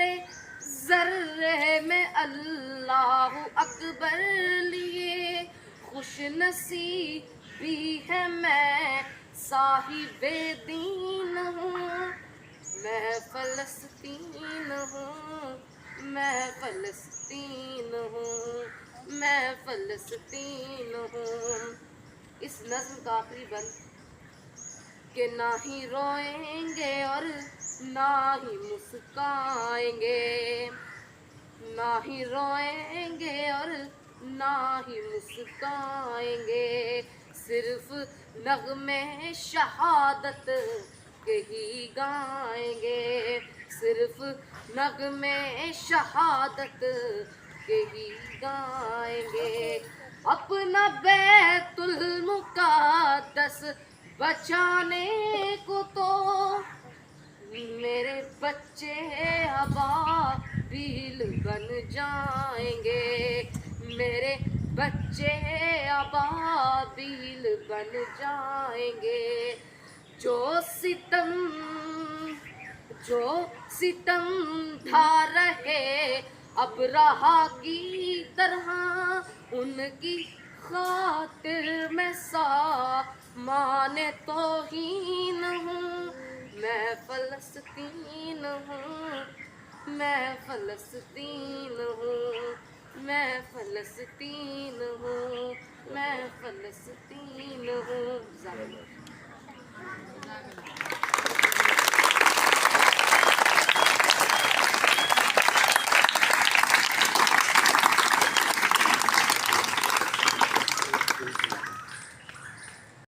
जर्रे जर्रे में अल्लाह अकबर लिए खुश नसीबी है मैं साहिबे दीन हूँ। मैं फलस्तीन हूँ, मैं फलस्तीन हूँ, मैं फलस्तीन हूँ। इस नज़्म का आखिरी बंद कि ना ही रोएंगे और ना ही मुस्काएंगे, ना ही रोएंगे और ना ही मुस्काएंगे, सिर्फ नगमे शहादत के ही गाएंगे, सिर्फ नगमे शहादत के ही गाएंगे। अपना बैतुल मुक़द्दस बचाने को तो मेरे बच्चे अबाबिल बन जाएंगे, मेरे बच्चे अबाबिल बन जाएंगे। जो सितम जो सितम ढा रहे अब रहा की तरह, उनकी खातिर मैं माने तो हीन हूँ। मैं फलस्तीन हूँ, मैं फलस्तीन हूँ, मैं फलस्तीन हूँ, मैं फलस्तीन हूँ।